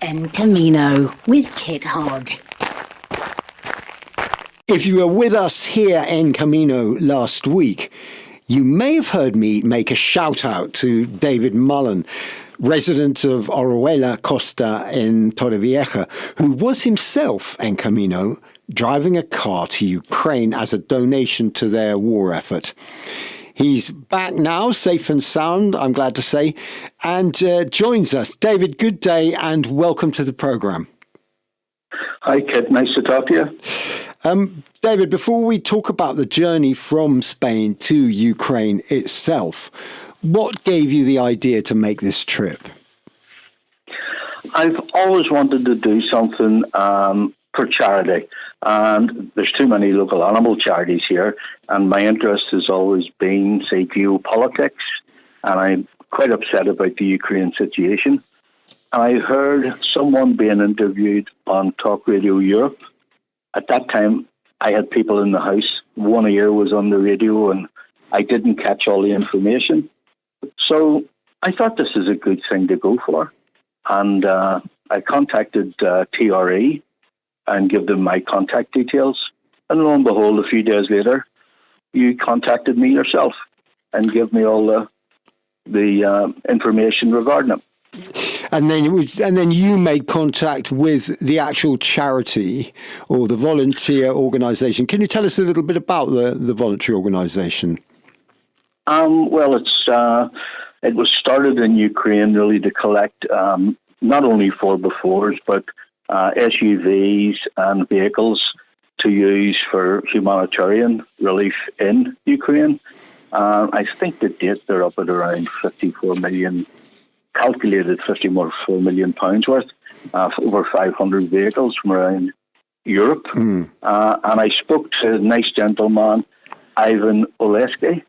En Camino with Kit Hogg. If you were with us here in Camino last week, you may have heard me make a shout out to David Mullan, resident of Orihuela Costa in Torrevieja, who was himself en Camino driving a car to Ukraine as a donation to their war effort. He's back now, safe and sound, I'm glad to say, and joins us. David, good day and welcome to the programme. Hi, Kit. Nice to talk to you. David, before we talk about the journey from Spain to Ukraine itself, what gave you the idea to make this trip? I've always wanted to do something for charity. And there's too many local animal charities here. And my interest has always been, say, geopolitics. And I'm quite upset about the Ukraine situation. And I heard someone being interviewed on Talk Radio Europe. At that time, I had people in the house. One ear was on the radio and I didn't catch all the information. So I thought this is a good thing to go for. And I contacted TRE and give them my contact details. And lo and behold, a few days later, you contacted me yourself and give me all the information regarding it. And then you made contact with the actual charity or the volunteer organisation. Can you tell us a little bit about the voluntary organisation? Well, it was started in Ukraine really to collect not only 4x4s, but SUVs and vehicles to use for humanitarian relief in Ukraine. I think the date they're up at around 54 million, calculated 54 million pounds worth, over 500 vehicles from around Europe. And I spoke to a nice gentleman, Ivan Oleski,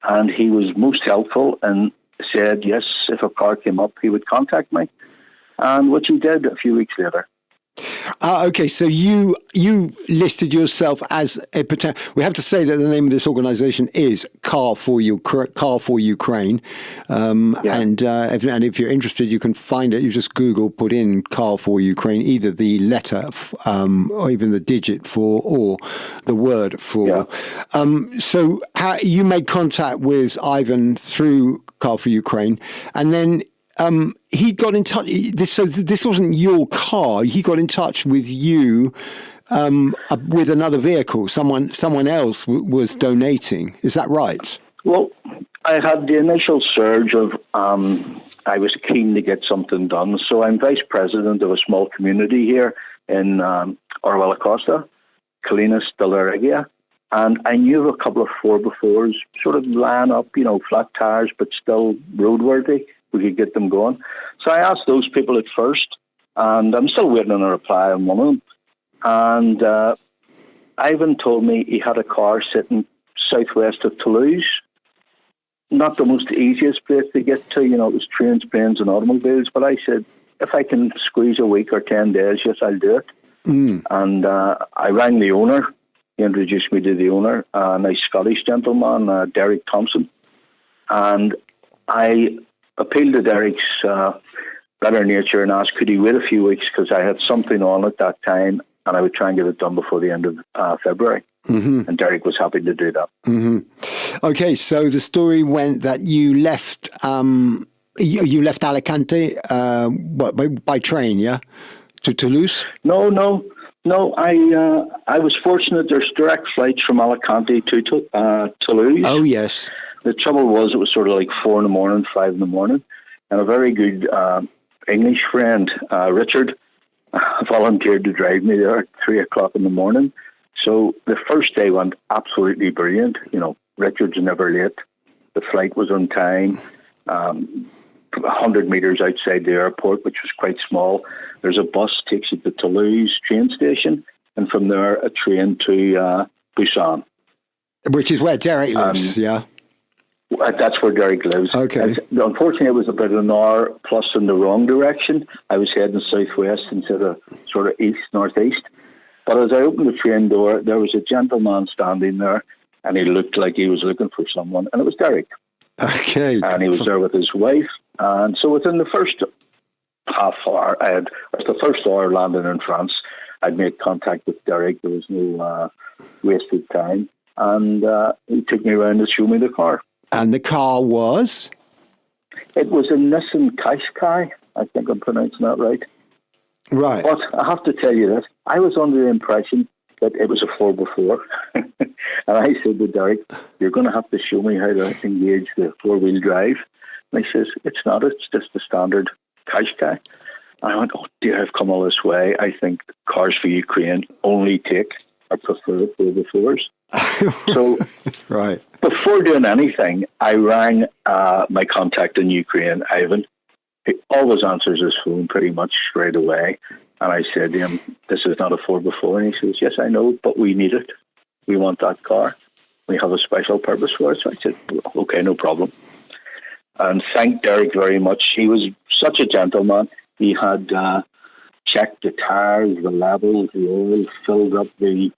and he was most helpful and said, yes, if a car came up, he would contact me. And which he did a few weeks later. Okay, so you listed yourself as a potential. We have to say that the name of this organisation is Car for Ukraine, and if you're interested, you can find it. You just Google, put in Car for Ukraine, either the letter or even the digit for, or the word for. Yeah. So you made contact with Ivan through Car for Ukraine, and then. He got in touch. This wasn't your car. He got in touch with you with another vehicle. Someone else was donating. Is that right? Well, I had the initial surge of I was keen to get something done. So I'm vice president of a small community here in Orihuela Costa, Colinas de la Regia. And I knew of a couple of 4x4s sort of line up, flat tires, but still roadworthy. We could get them going. So I asked those people at first, and I'm still waiting on a reply on one of them. And Ivan told me he had a car sitting southwest of Toulouse. Not the most easiest place to get to, it was trains, planes, and automobiles. But I said, if I can squeeze a week or 10 days, yes, I'll do it. And I rang the owner. He introduced me to the owner, a nice Scottish gentleman, Derek Thompson. And I appealed to Derek's better nature and asked, could he wait a few weeks because I had something on at that time and I would try and get it done before the end of February. And Derek was happy to do that. Okay, so the story went that you left you left Alicante by train, yeah, to Toulouse? No. I was fortunate. There's direct flights from Alicante to Toulouse. Oh yes. The trouble was, it was sort of like 4 a.m, 5 a.m, and a very good English friend, Richard, volunteered to drive me there at 3 o'clock in the morning. So the first day went absolutely brilliant. Richard's never late. The flight was on time. 100 meters outside the airport, which was quite small, there's a bus takes you to Toulouse train station, and from there a train to Busan, which is where Derek lives. Yeah. That's where Derek lives. Okay. Unfortunately, it was about an hour plus in the wrong direction. I was heading southwest instead of sort of east-northeast. But as I opened the train door, there was a gentleman standing there, and he looked like he was looking for someone, and it was Derek. Okay. And he was there with his wife. And so within the first half hour. It was the first hour landing in France. I'd made contact with Derek. There was no wasted time. And he took me around to show me the car. And the car was? It was a Nissan Qashqai. I think I'm pronouncing that right. Right. But I have to tell you this. I was under the impression that it was a 4x4. And I said to Derek, you're going to have to show me how to engage the four-wheel drive. And he says, it's not. It's just the standard Qashqai. I went, oh dear, I've come all this way. I think Cars for Ukraine only take or prefer 4x4s. So right. Before doing anything, I rang my contact in Ukraine, Ivan. He always answers his phone pretty much straight away. And I said to him, this is not a 4x4. And he says, yes, I know, but we need it. We want that car. We have a special purpose for it. So I said, okay, no problem. And thank Derek very much. He was such a gentleman. He had checked the tires, the levels, the oil, filled up the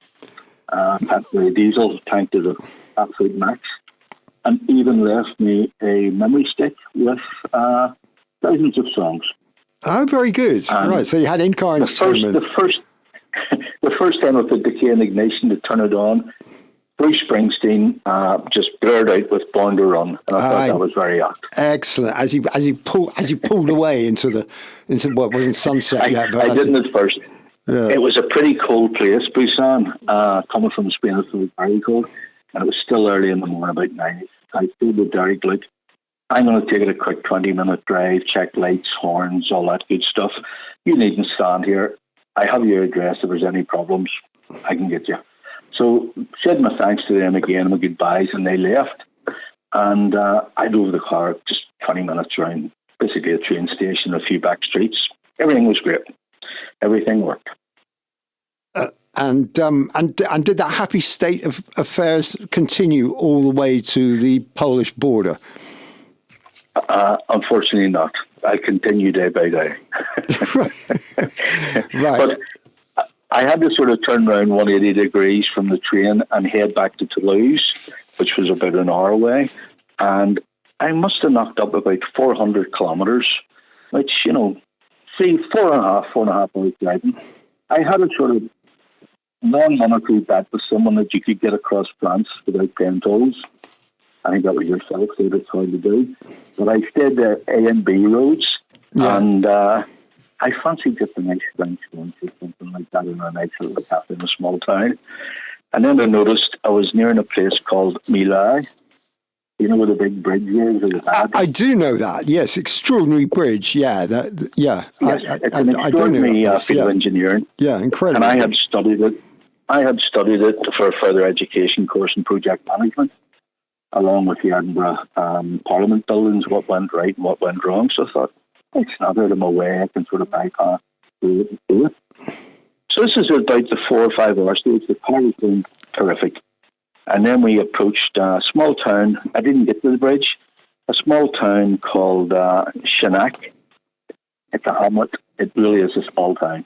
diesel tank to the absolute max, and even left me a memory stick with thousands of songs. Oh, very good. Right, so you had in-car entertainment. The first time I put the key in ignition to turn it on, Bruce Springsteen just blurred out with Born to Run, and I thought that was very apt. Excellent. As you pulled away into what wasn't sunset yet. But I didn't at first. Yeah. It was a pretty cold place, Busan. Coming from Spain, it was very cold, and it was still early in the morning, about 9. I told the Derek, look, I'm going to take it a quick 20-minute drive, check lights, horns, all that good stuff. You needn't stand here. I have your address. If there's any problems, I can get you. So said my thanks to them again, my goodbyes, and they left. And I drove the car just 20 minutes around, basically a train station, a few back streets. Everything was great. Everything worked. And did that happy state of affairs continue all the way to the Polish border? Unfortunately not. I continue day by day. Right. But I had to sort of turn around 180 degrees from the train and head back to Toulouse, which was about an hour away. And I must have knocked up about 400 kilometres, which, 4.5 hours driving. I had a sort of non-monetary bet with someone that you could get across France without paying tolls. I think that was yourself, so that's hard to do. But I stayed there A and B roads, and I fancied just a nice French lunch or something like that in a nice little cafe in a small town. And then I noticed I was near a place called Mullan. You know where the big bridge is? I do know that. Yes, extraordinary bridge. Yeah, Yes, it's an extraordinary field of engineering. Yeah, incredible. And I had studied it. I had studied it for a further education course in project management, along with the Edinburgh Parliament buildings, what went right and what went wrong. So I thought, it's not out of my way. I can sort of bypass do it. So this is about the 4 or 5 hour stage. The car was doing terrific. And then we approached a small town. I didn't get to the bridge. A small town called Shinak. It's a hamlet. It really is a small town.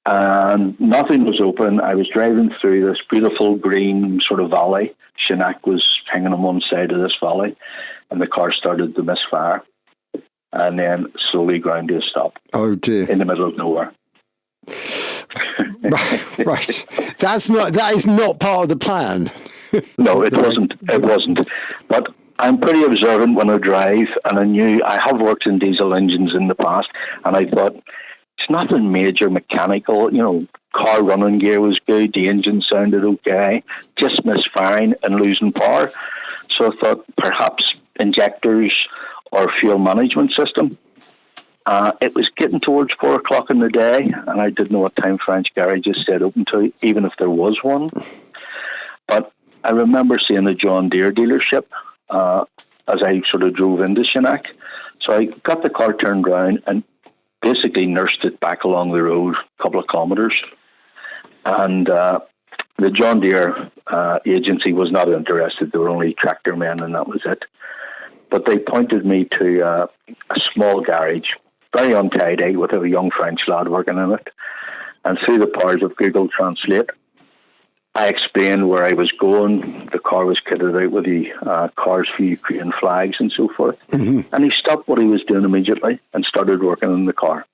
And nothing was open. I was driving through this beautiful green sort of valley. Shinak was hanging on one side of this valley, and the car started to misfire, and then slowly ground to a stop. Oh dear! In the middle of nowhere. Right. That is not part of the plan. No, it wasn't. It wasn't. But I'm pretty observant when I drive, and I knew I have worked in diesel engines in the past, and I thought it's nothing major mechanical. Car running gear was good. The engine sounded okay. Just misfiring and losing power. So I thought perhaps injectors or fuel management system. It was getting towards 4 o'clock in the day, and I didn't know what time French garages stayed open to, even if there was one. But I remember seeing a John Deere dealership as I sort of drove into Shinak. So I got the car turned around and basically nursed it back along the road a couple of kilometres. And the John Deere agency was not interested. They were only tractor men, and that was it. But they pointed me to a small garage, very untidy, with a young French lad working in it. And through the powers of Google Translate, I explained where I was going. The car was kitted out with the Cars for Ukraine flags and so forth. Mm-hmm. And he stopped what he was doing immediately and started working on the car,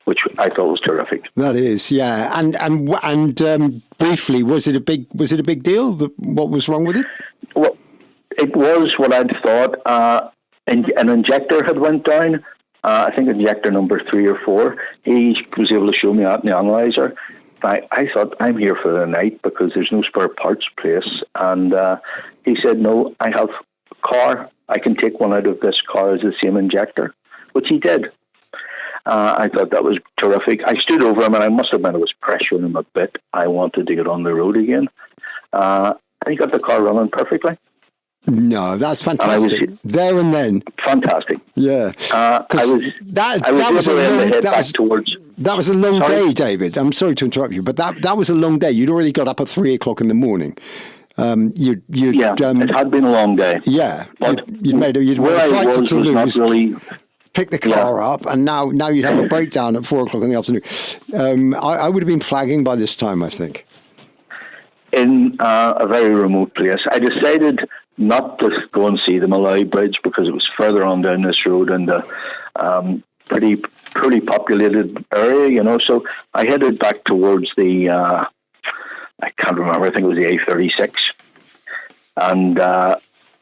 which I thought was terrific. That is, yeah. And briefly, was it a big deal? What was wrong with it? Well, it was what I'd thought. An injector had went down. I think injector number 3 or 4. He was able to show me that in the analyzer. I thought, I'm here for the night because there's no spare parts place. And he said, no, I have a car. I can take one out of this car as the same injector, which he did. I thought that was terrific. I stood over him, and I must admit I was pressuring him a bit. I wanted to get on the road again. And he got the car running perfectly. No, that's fantastic. There and then. Fantastic. Yeah. That was a long day, David. I'm sorry to interrupt you, but that was a long day. You'd already got up at 3 o'clock in the morning. It had been a long day. Yeah. But you'd made a flight to Toulouse, really, pick the car up, and now you'd have a breakdown at 4 o'clock in the afternoon. I would have been flagging by this time, I think. In a very remote place. I decided not to go and see the Mullan Bridge because it was further on down this road in the pretty populated area, So I headed back towards the, I can't remember, I think it was the A36, and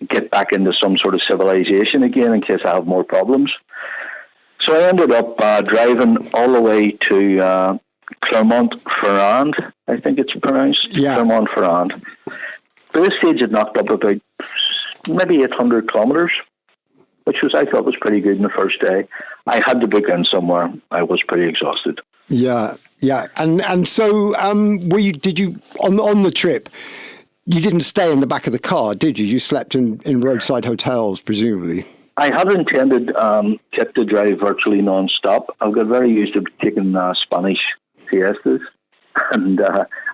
get back into some sort of civilization again in case I have more problems. So I ended up driving all the way to Clermont-Ferrand, I think it's pronounced. Yeah. Clermont-Ferrand. By this stage, it knocked up about maybe 800 kilometres, which I thought was pretty good in the first day. I had to book in somewhere. I was pretty exhausted. Yeah. And so did you, on the trip, you didn't stay in the back of the car, did you? You slept in roadside hotels, presumably. I had intended to drive virtually non-stop. I've got very used to taking Spanish siestas, and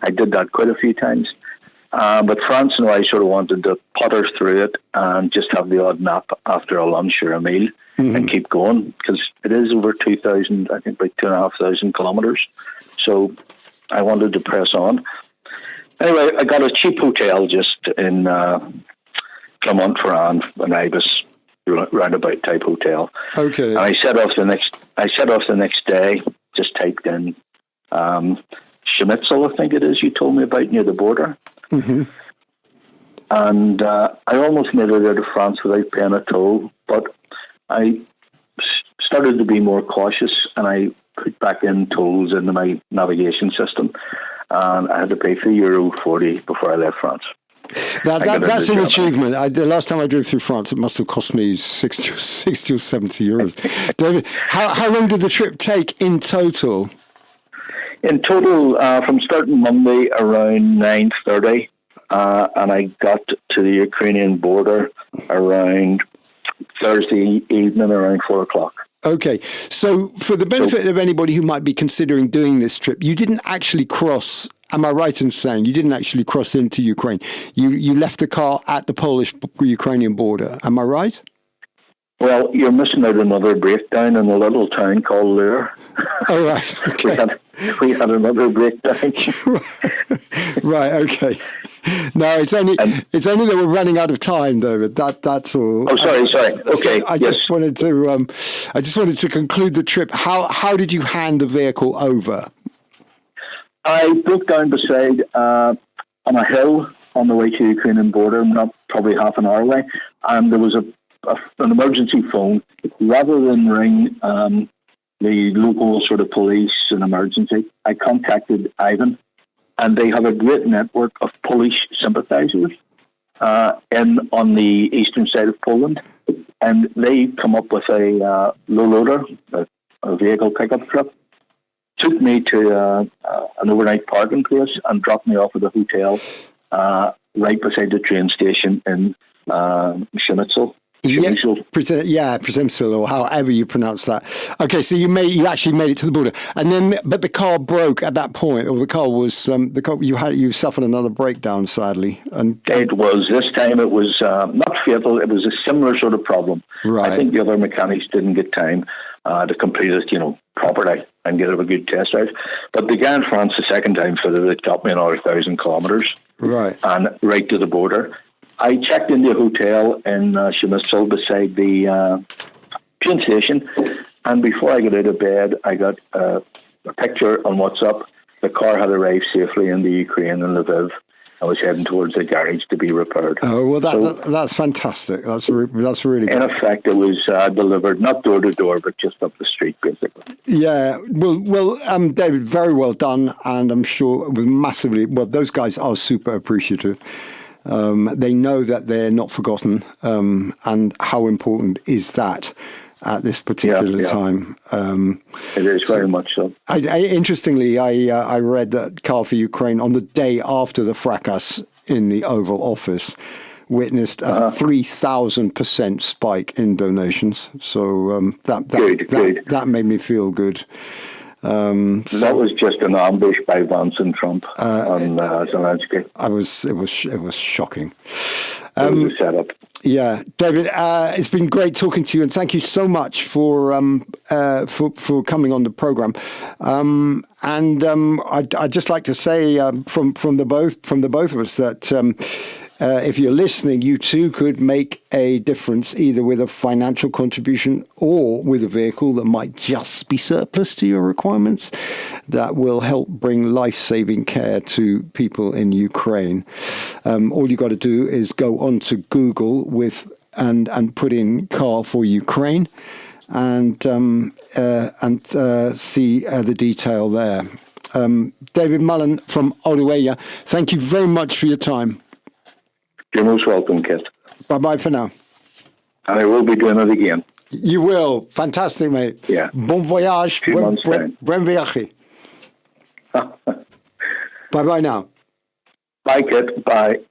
I did that quite a few times. But France and I sort of wanted to putter through it and just have the odd nap after a lunch or a meal and keep going, because it is over 2,000, I think about 2,500 kilometres. So I wanted to press on. Anyway, I got a cheap hotel just in Clermont-Ferrand, an Ibis roundabout type hotel. Okay. And I set off the next day. Just typed in Schnitzel, I think it is, you told me about, near the border. Mm-hmm. And I almost made it out of France without paying a toll, but I started to be more cautious, and I put back in tolls into my navigation system, and I had to pay €3.40 before I left France. That's an achievement. The last time I drove through France, it must have cost me 60 or 70 euros. David, how long did the trip take in total? In total, from starting Monday around 9:30, and I got to the Ukrainian border around Thursday evening around 4 o'clock. Okay, so for the benefit of anybody who might be considering doing this trip, you didn't actually cross. Am I right in saying you didn't actually cross into Ukraine? You left the car at the Polish-Ukrainian border. Am I right? Well, you're missing out another breakdown in a little town called Lure. Oh, right. Okay. we had another breakdown. Right. Okay. No, it's only that we're running out of time, David. That's all. Oh, sorry. Okay. I just wanted to conclude the trip. How did you hand the vehicle over? I broke down beside on a hill on the way to the Ukrainian border, not probably half an hour away, and there was an emergency phone. Rather than ring the local sort of police and emergency, I contacted Ivan, and they have a great network of Polish sympathisers on the eastern side of Poland, and they come up with a low loader, a vehicle pickup truck, took me to an overnight parking place and dropped me off at the hotel right beside the train station in Schnitzel. Przemysl, or however you pronounce that. Okay, so you actually made it to the border, and then but the car broke at that point, or the car was you suffered another breakdown, sadly. And it was this time. It was not fatal. It was a similar sort of problem. Right. I think the other mechanics didn't get time to complete it, properly. and get a good test drive. But the guy in France, the second time fitted it, got me another 1,000 kilometres, Right. and right to the border. I checked into a hotel in Chemistel beside the train station, and before I got out of bed, I got a picture on WhatsApp. The car had arrived safely in the Ukraine in Lviv. I was heading towards the garage to be repaired. Oh, well, that's fantastic. That's really good. In effect, it was delivered not door to door, but just up the street, basically. Yeah, well, David, very well done, and I'm sure it was massively. Well, those guys are super appreciative. They know that they're not forgotten, and how important is that at this particular time? It is very much so. Interestingly, I read that Car for Ukraine, on the day after the fracas in the Oval Office, witnessed a 3,000% spike in donations. So that made me feel good. That was just an ambush by Vance and Trump on Zelensky. It was shocking. It was a setup. Yeah, David, it's been great talking to you, and thank you so much for coming on the program. I'd just like to say from the both of us that if you're listening, you too could make a difference either with a financial contribution or with a vehicle that might just be surplus to your requirements that will help bring life-saving care to people in Ukraine. All you got to do is go onto Google and put in Car for Ukraine and see the detail there. David Mullan from Ottawa, thank you very much for your time. You're most welcome, Kit. Bye-bye for now. And I will be doing it again. You will. Fantastic, mate. Yeah. Bon voyage. Buen viaje. Bye-bye now. Bye, Kit. Bye.